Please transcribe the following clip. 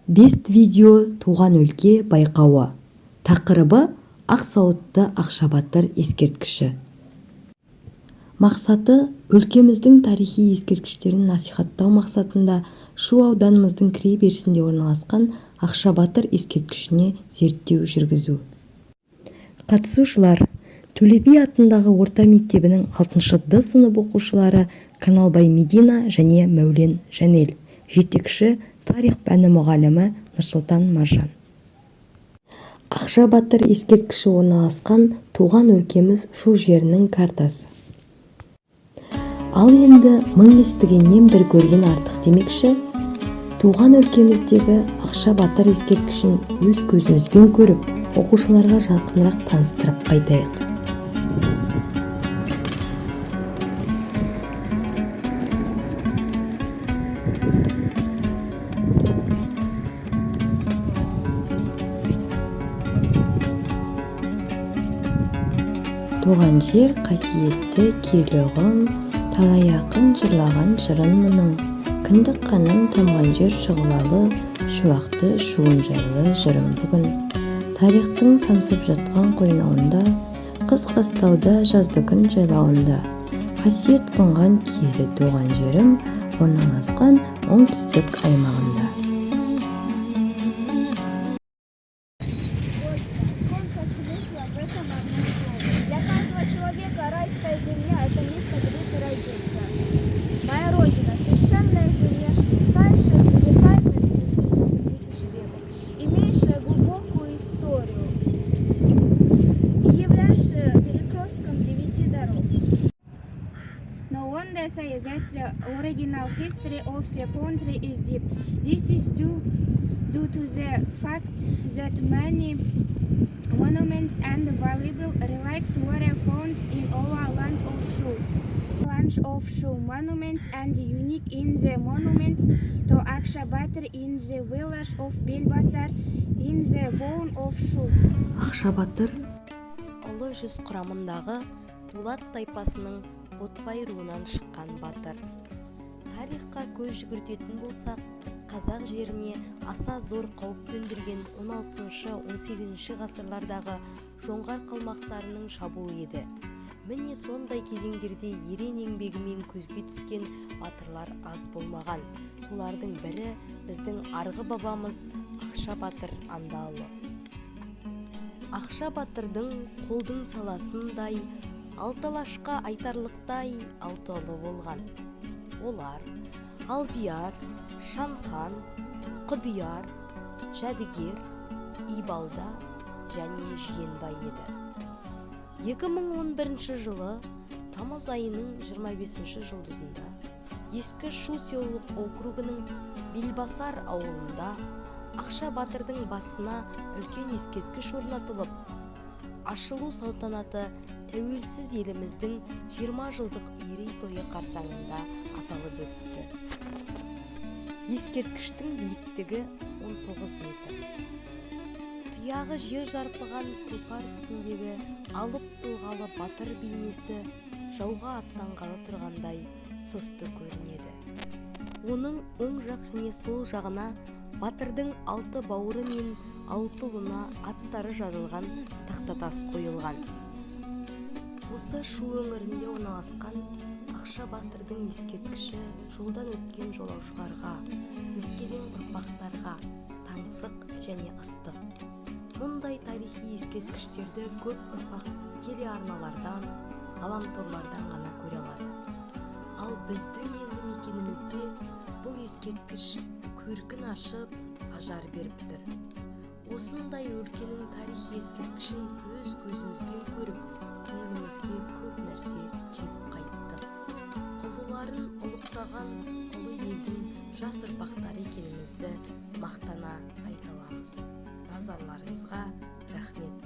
Best видео туған өлке байқауы. Тақырыбы ақ сауытты Ақшабатыр ескерткіші. Мақсаты өлкеміздің тарихи ескерткіштерін насихаттау мақсатында Шу ауданымыздың кіре берісінде орналасқан Ақшабатыр ескерткішіне зерттеу жүргізу. Қатысушылар: Төле би атындағы орта мектебінің 6-шы Д сынып оқушылары Каналбай Медина және Мәулен Жанел. Жетекші тарих пәні мұғалімі Нұрсұлтан Маржан. Ақшабатыр ескерткіші орналасқан туған өлкеміз Шу жерінің картасы. Ал енді мың естігеннен бір көрген артық демекші, туған өлкеміздегі Ақшабатыр ескерткішін өз көзімізбен көріп, оқушыларға жақынырақ таныстырып қайтайық. Туған жер қасиетті киелі ұғым, талай ақын жырлаған жырын мұның. Кіндік қаным тамған жер шұғылалы, шуақты шуын жайлы жырым бүгін. Тарихтың самсып жатқан қойнауында, қыс қыстауда жазды күн жайлауында. Қасиет қонған киелі туған жерім орналасқан оңтүстік аймағында. Человека райская земля – это место, где ты родился. Моя родина – священная земля, дальше взлетает на земле тысячи веков, имеющая глубокую историю и являющая перекрестком 9 дорог. No one they say that the original history of the country is deep. This is due to the fact that many monuments and valuable relics were found in our land of Шу. Monuments and unique in the monuments to Ақшабатыр in the village of Белбасар in the bone of Шу. Ақшабатыр ұлы жүз құрамындағы Дулат тайпасының Ботпай руынан шыққан батыр. Тарихқа көз жүгіртетін болсақ, қазақ жеріне аса зор қауіп төндірген 16-18 ғасырлардағы жоңғар қалмақтарының шабуылы еді. Міне сондай кезеңдерде ерен еңбегімен көзге түскен батырлар аз болмаған. Солардың бірі біздің арғы бабамыз Ақшабатыр Андалы. Ақшабатырдың қолдың саласындай, алталашқа айтарлықтай алты ұлы болған. Олар Алдияр, Шанхан, Құдияр, Жәдігер, Ибалда және Жиенбай еді. 2011 жылы тамыз айының 25 жұлдызында ескі Шу селолық округінің Белбасар ауылында Ақшабатырдың басына үлкен ескерткіш орнатылып, ашылу салтанаты тәуелсіз еліміздің 20 жылдық мерейтойы қарсаңында аталып өтті. Ескерткіштің биіктігі 19 метр. Тұяғы жер жарпыған тұлпар үстіндегі алып тұлғалы батыр бейнесі жауға аттанғалы тұрғандай сұсты көрінеді. Оның оң жақ және сол жағына батырдың 6 бауыры мен 6 ұлына аттары жазылған тақтатас қойылған. Осы Шу өңірінде орналасқан Ақшабатырдың ескерткіші жолдан өткен жолаушыларға, өскелең ұрпақтарға таңсық және ыстық. Мұндай тарихи ескерткіштерді көп ұрпақ телеарналардан, ғаламторлардан ғана көре алады. Ал біздің елді мекенімізде бұл ескерткіш көркін ашып, ажар беріп тұр. Осындай өлкенің тарихи ескерткішін өз көзімізбен көріп, көңілімізге көп нәрсе түйіп қайттық. Ұлыларын ұлықтаған ұлы елдің жас ұрпақтары екенімізді мақтана айта аламыз. Назарларыңызға рахмет.